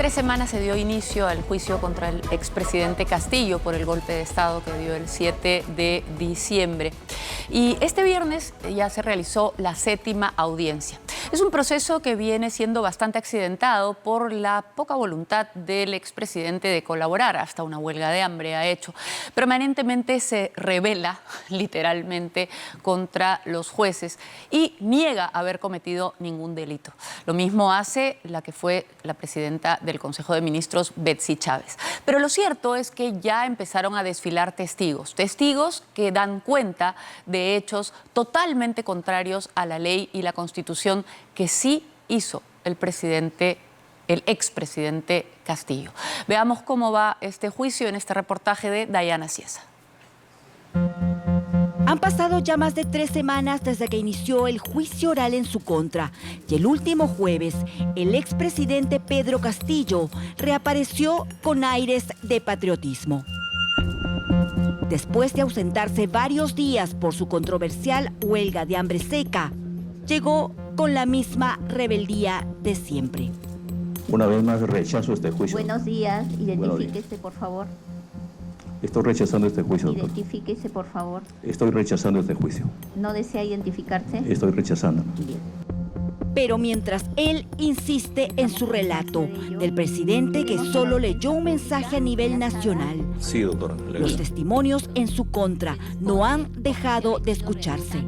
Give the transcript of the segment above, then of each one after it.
3 semanas se dio inicio al juicio contra el expresidente Castillo por el golpe de Estado que dio el 7 de diciembre. Y este viernes ya se realizó la 7ª audiencia. Es un proceso que viene siendo bastante accidentado por la poca voluntad del expresidente de colaborar. Hasta una huelga de hambre ha hecho. Permanentemente se rebela, literalmente, contra los jueces y niega haber cometido ningún delito. Lo mismo hace la que fue la presidenta del Consejo de Ministros, Betsy Chávez. Pero lo cierto es que ya empezaron a desfilar testigos que dan cuenta de hechos totalmente contrarios a la ley y la Constitución que sí hizo el expresidente Castillo. Veamos cómo va este juicio en este reportaje de Dayana Ciesa. Han pasado ya más de 3 semanas desde que inició el juicio oral en su contra y el último jueves el expresidente Pedro Castillo reapareció con aires de patriotismo. Después de ausentarse varios días por su controversial huelga de hambre seca, llegó con la misma rebeldía de siempre. Una vez más rechazo este juicio. Buenos días, identifíquese por favor. Estoy rechazando este juicio, doctor. Identifíquese por favor. Estoy rechazando este juicio. ¿No desea identificarse? Estoy rechazando. Bien. Pero mientras él insiste en su relato del presidente que solo leyó un mensaje a nivel nacional, Sí, doctora. los testimonios en su contra no han dejado de escucharse.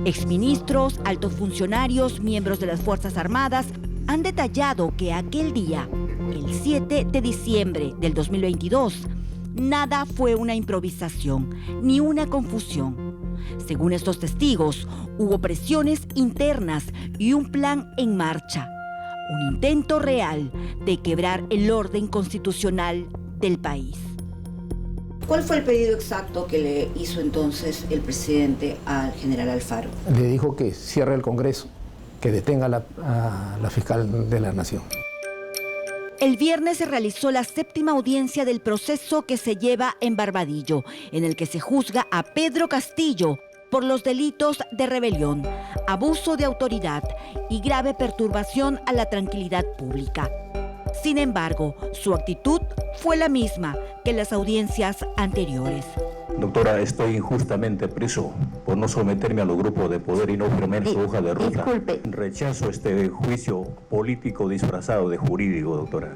Exministros, altos funcionarios, miembros de las Fuerzas Armadas han detallado que aquel día, el 7 de diciembre del 2022, nada fue una improvisación ni una confusión. Según estos testigos, hubo presiones internas y un plan en marcha. Un intento real de quebrar el orden constitucional del país. ¿Cuál fue el pedido exacto que le hizo entonces el presidente al general Alfaro? Le dijo que cierre el Congreso, que detenga a la fiscal de la Nación. El viernes se realizó la 7ª audiencia del proceso que se lleva en Barbadillo, en el que se juzga a Pedro Castillo por los delitos de rebelión, abuso de autoridad y grave perturbación a la tranquilidad pública. Sin embargo, su actitud fue la misma que en las audiencias anteriores. Doctora, estoy injustamente preso por no someterme a los grupos de poder y no firmar su hoja de ruta. Disculpe. Rechazo este juicio político disfrazado de jurídico, doctora.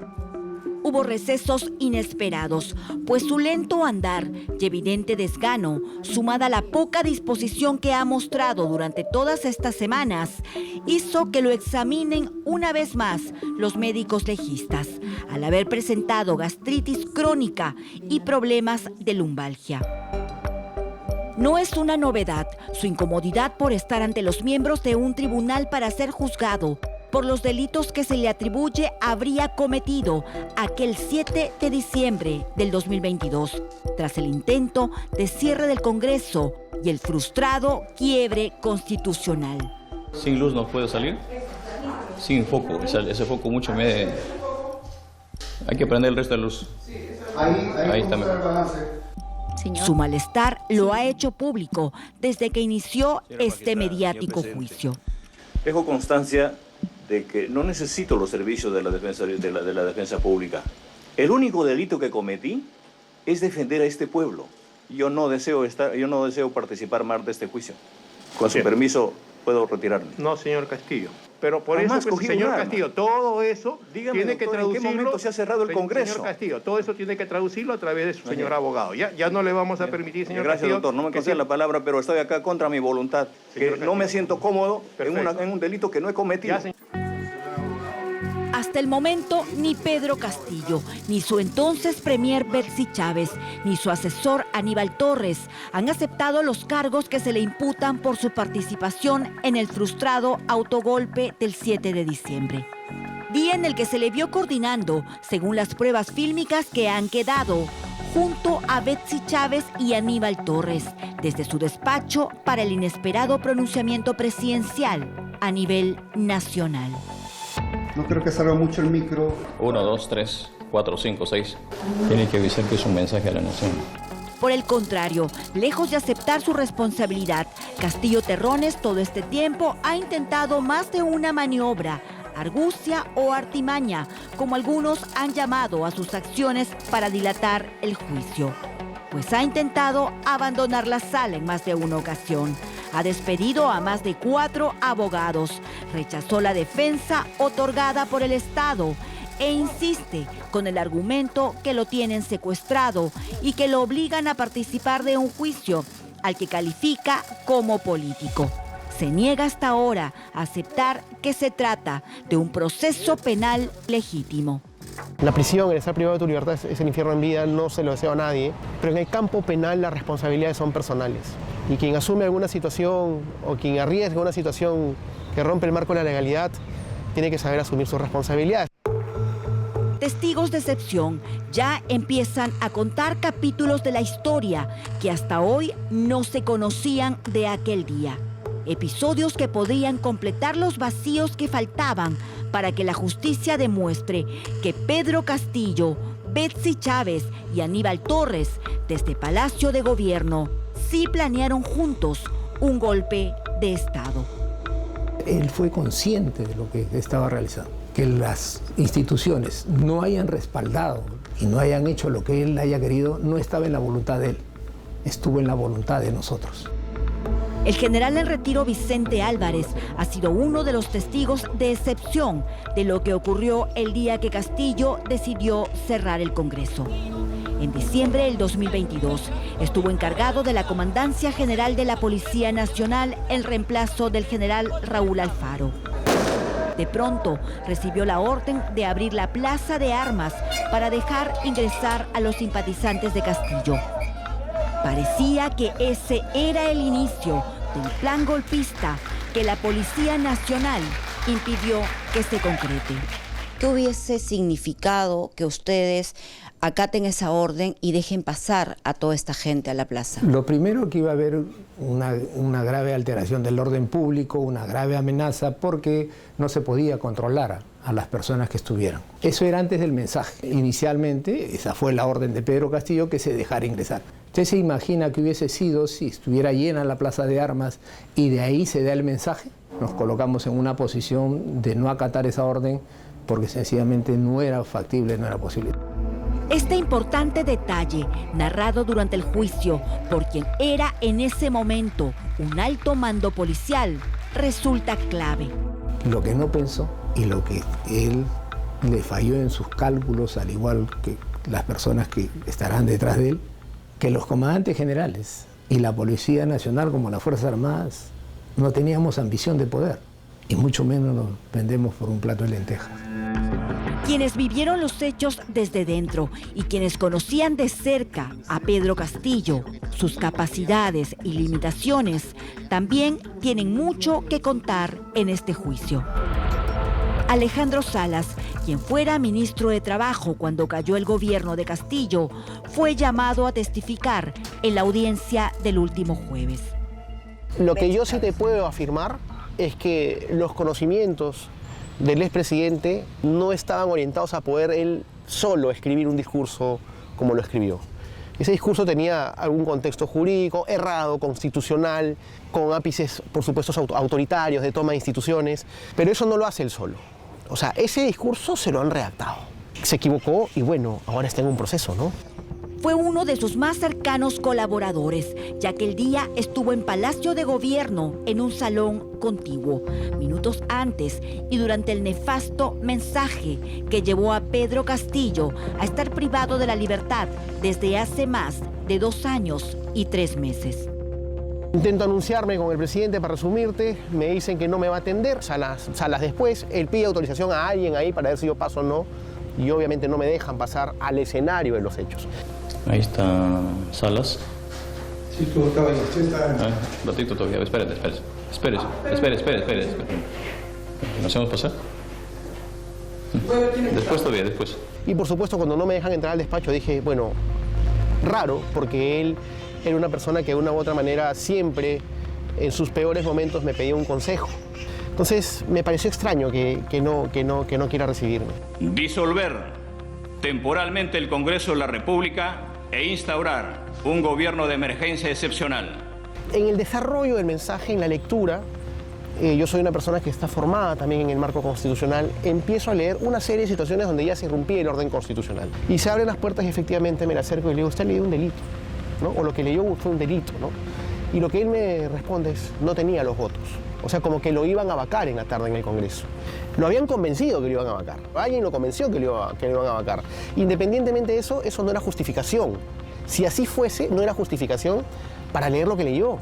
Hubo recesos inesperados, pues su lento andar y evidente desgano, sumada a la poca disposición que ha mostrado durante todas estas semanas, hizo que lo examinen una vez más los médicos legistas, al haber presentado gastritis crónica y problemas de lumbalgia. No es una novedad su incomodidad por estar ante los miembros de un tribunal para ser juzgado por los delitos que se le atribuye habría cometido aquel 7 de diciembre del 2022, tras el intento de cierre del Congreso y el frustrado quiebre constitucional. Sin luz no puedo salir, sin foco, ese foco mucho me... Hay que prender el resto de luz. Ahí está mejor. Señor. Su malestar lo ha hecho público desde que inició este mediático juicio. Dejo constancia de que no necesito los servicios de la defensa pública. El único delito que cometí es defender a este pueblo. Yo no deseo participar más de este juicio. Con su permiso, puedo retirarme. No, señor Castillo. Pero por Jamás eso, cogí señor un arma. Castillo, todo eso Dígame, tiene que doctor, ¿en qué traducirlo. momento se ha cerrado el Congreso? Señor Castillo, todo eso tiene que traducirlo a través de su señor abogado. Ya no le vamos a permitir, señor Gracias, Castillo. doctor. No me conceda la palabra, pero estoy acá contra mi voluntad. Que no me siento cómodo en un delito que no he cometido. Ya, señor. Hasta el momento, ni Pedro Castillo, ni su entonces premier Betsy Chávez, ni su asesor Aníbal Torres han aceptado los cargos que se le imputan por su participación en el frustrado autogolpe del 7 de diciembre. Día en el que se le vio coordinando, según las pruebas fílmicas que han quedado, junto a Betsy Chávez y Aníbal Torres, desde su despacho para el inesperado pronunciamiento presidencial a nivel nacional. No creo que salga mucho el micro. 1, 2, 3, 4, 5, 6. Tiene que avisar que es un mensaje a la nación. Por el contrario, lejos de aceptar su responsabilidad, Castillo Terrones todo este tiempo ha intentado más de una maniobra argucia o artimaña, como algunos han llamado a sus acciones para dilatar el juicio. Pues ha intentado abandonar la sala en más de una ocasión. Ha despedido a más de 4 abogados, rechazó la defensa otorgada por el Estado e insiste con el argumento que lo tienen secuestrado y que lo obligan a participar de un juicio al que califica como político. Se niega hasta ahora a aceptar que se trata de un proceso penal legítimo. La prisión, el estar privado de tu libertad es el infierno en vida, no se lo deseo a nadie, pero en el campo penal las responsabilidades son personales. Y quien asume alguna situación o quien arriesga una situación que rompe el marco de la legalidad, tiene que saber asumir sus responsabilidades. Testigos de excepción ya empiezan a contar capítulos de la historia que hasta hoy no se conocían de aquel día. Episodios que podrían completar los vacíos que faltaban para que la justicia demuestre que Pedro Castillo, Betsy Chávez y Aníbal Torres, desde Palacio de Gobierno, sí planearon juntos un golpe de Estado. Él fue consciente de lo que estaba realizando. Que las instituciones no hayan respaldado y no hayan hecho lo que él haya querido, no estaba en la voluntad de él, estuvo en la voluntad de nosotros. El general en retiro Vicente Álvarez ha sido uno de los testigos de excepción de lo que ocurrió el día que Castillo decidió cerrar el Congreso. En diciembre del 2022 estuvo encargado de la Comandancia General de la Policía Nacional en reemplazo del general Raúl Alfaro. De pronto recibió la orden de abrir la plaza de armas para dejar ingresar a los simpatizantes de Castillo. Parecía que ese era el inicio del plan golpista que la Policía Nacional impidió que se concrete. ¿Qué hubiese significado que ustedes acaten esa orden y dejen pasar a toda esta gente a la plaza? Lo primero, que iba a haber una grave alteración del orden público, una grave amenaza, porque no se podía controlar a las personas que estuvieran. Eso era antes del mensaje. Inicialmente, esa fue la orden de Pedro Castillo, que se dejara ingresar. ¿Usted se imagina que hubiese sido si estuviera llena la plaza de armas y de ahí se da el mensaje? Nos colocamos en una posición de no acatar esa orden porque sencillamente no era factible, no era posible. Este importante detalle, narrado durante el juicio por quien era en ese momento un alto mando policial, resulta clave. Lo que no pensó y lo que él le falló en sus cálculos, al igual que las personas que estarán detrás de él, que los comandantes generales y la Policía Nacional, como las Fuerzas Armadas, no teníamos ambición de poder, y mucho menos nos vendemos por un plato de lentejas. Quienes vivieron los hechos desde dentro y quienes conocían de cerca a Pedro Castillo, sus capacidades y limitaciones, también tienen mucho que contar en este juicio. Alejandro Salas, quien fuera ministro de Trabajo cuando cayó el gobierno de Castillo, fue llamado a testificar en la audiencia del último jueves. Lo que yo sí te puedo afirmar es que los conocimientos del expresidente no estaban orientados a poder él solo escribir un discurso como lo escribió. Ese discurso tenía algún contexto jurídico, errado, constitucional, con ápices, por supuesto, autoritarios de toma de instituciones, pero eso no lo hace él solo. O sea, ese discurso se lo han redactado. Se equivocó y bueno, ahora está en un proceso, ¿no? Fue uno de sus más cercanos colaboradores, ya que el día estuvo en Palacio de Gobierno en un salón contiguo, minutos antes y durante el nefasto mensaje que llevó a Pedro Castillo a estar privado de la libertad desde hace más de 2 años y 3 meses. Intento anunciarme con el presidente para resumirte, me dicen que no me va a atender, salas después, él pide autorización a alguien ahí para ver si yo paso o no, y obviamente no me dejan pasar al escenario de los hechos. Ahí está Salas. Sí, tú acabas de decir. Un ratito todavía, espérate. ¿Nos hacemos pasar? Después todavía, después. Y por supuesto, cuando no me dejan entrar al despacho, dije, bueno, raro, porque él era una persona que de una u otra manera siempre, en sus peores momentos, me pedía un consejo. Entonces, me pareció extraño que no quiera recibirme. Disolver temporalmente el Congreso de la República e instaurar un gobierno de emergencia excepcional. En el desarrollo del mensaje, en la lectura, yo soy una persona que está formada también en el marco constitucional, empiezo a leer una serie de situaciones donde ya se irrumpía el orden constitucional. Y se abren las puertas y efectivamente me la acerco y le digo, usted ha leído un delito, ¿no? O lo que leyó fue un delito, ¿no? Y lo que él me responde es, no tenía los votos. O sea, como que lo iban a vacar en la tarde en el Congreso. Lo habían convencido que lo iban a vacar. Alguien lo convenció que lo iban a vacar. Independientemente de eso, eso no era justificación. Si así fuese, no era justificación para leer lo que leyó.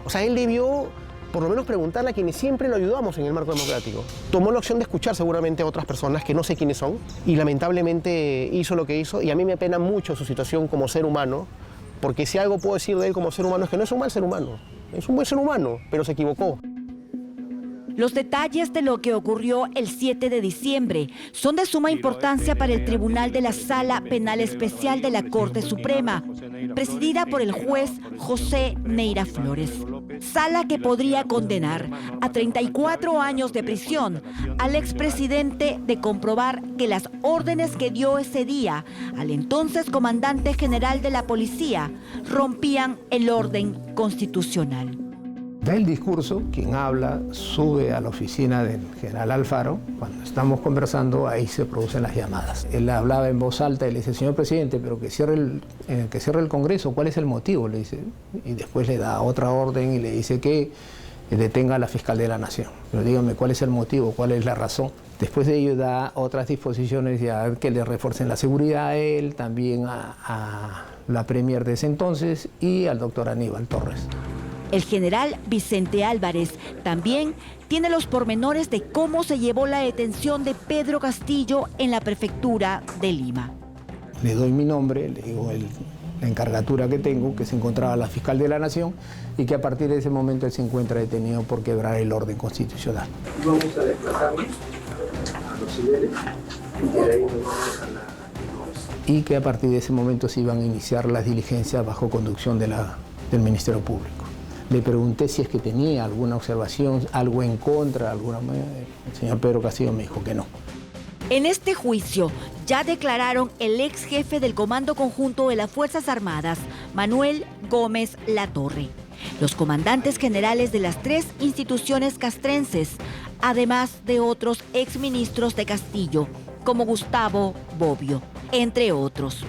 O sea, él debió por lo menos preguntarle a quienes siempre lo ayudamos en el marco democrático. Tomó la opción de escuchar seguramente a otras personas que no sé quiénes son y lamentablemente hizo lo que hizo y a mí me apena mucho su situación como ser humano, porque si algo puedo decir de él como ser humano es que no es un mal ser humano, es un buen ser humano, pero se equivocó. Los detalles de lo que ocurrió el 7 de diciembre son de suma importancia para el Tribunal de la Sala Penal Especial de la Corte Suprema, presidida por el juez José Neira Flores. Sala que podría condenar a 34 años de prisión al expresidente de comprobar que las órdenes que dio ese día al entonces comandante general de la policía rompían el orden constitucional. Da el discurso, quien habla sube a la oficina del general Alfaro. Cuando estamos conversando, ahí se producen las llamadas. Él hablaba en voz alta y le dice, señor presidente, pero que cierre el Congreso, ¿cuál es el motivo? Le dice, y después le da otra orden y le dice que detenga a la fiscal de la Nación. Pero dígame, ¿cuál es el motivo? ¿Cuál es la razón? Después de ello da otras disposiciones ya que le refuercen la seguridad a él, también a la premier de ese entonces y al doctor Aníbal Torres. El general Vicente Álvarez también tiene los pormenores de cómo se llevó la detención de Pedro Castillo en la prefectura de Lima. Le doy mi nombre, le digo la encargatura que tengo, que se encontraba la fiscal de la Nación y que a partir de ese momento él se encuentra detenido por quebrar el orden constitucional. Vamos a desplazarnos a los niveles y de ahí nos vamos a la... Y que a partir de ese momento se iban a iniciar las diligencias bajo conducción del Ministerio Público. Le pregunté si es que tenía alguna observación, algo en contra, el señor Pedro Castillo me dijo que no. En este juicio ya declararon el ex jefe del Comando Conjunto de las Fuerzas Armadas, Manuel Gómez Latorre, los comandantes generales de las 3 instituciones castrenses, además de otros exministros de Castillo, como Gustavo Bobbio, entre otros.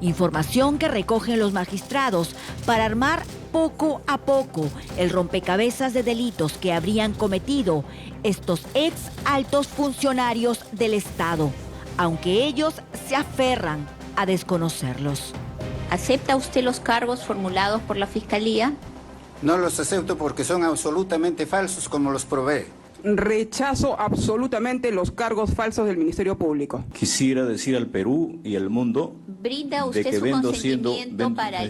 Información que recogen los magistrados para armar poco a poco el rompecabezas de delitos que habrían cometido estos ex altos funcionarios del Estado, aunque ellos se aferran a desconocerlos. ¿Acepta usted los cargos formulados por la Fiscalía? No los acepto porque son absolutamente falsos como los probé. Rechazo absolutamente los cargos falsos del Ministerio Público. Quisiera decir al Perú y al mundo ¿Brinda usted de que su consentimiento para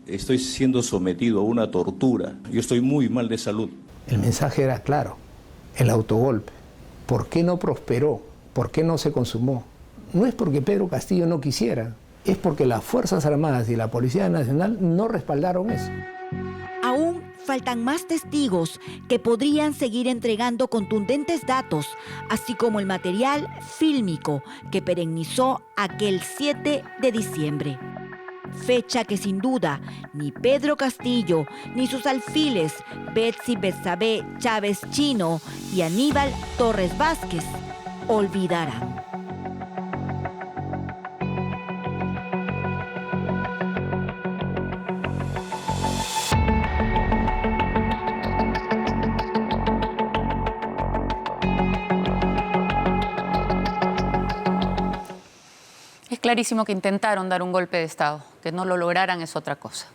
estoy siendo sometido a una tortura. Yo estoy muy mal de salud. El mensaje era claro, el autogolpe. ¿Por qué no prosperó? ¿Por qué no se consumó? No es porque Pedro Castillo no quisiera, es porque las Fuerzas Armadas y la Policía Nacional no respaldaron eso. Aún faltan más testigos que podrían seguir entregando contundentes datos, así como el material fílmico que perennizó aquel 7 de diciembre. Fecha que sin duda ni Pedro Castillo ni sus alfiles Betsy Betsabé Chávez Chino y Aníbal Torres Vázquez olvidarán. Es clarísimo que intentaron dar un golpe de Estado. Que no lo lograran es otra cosa.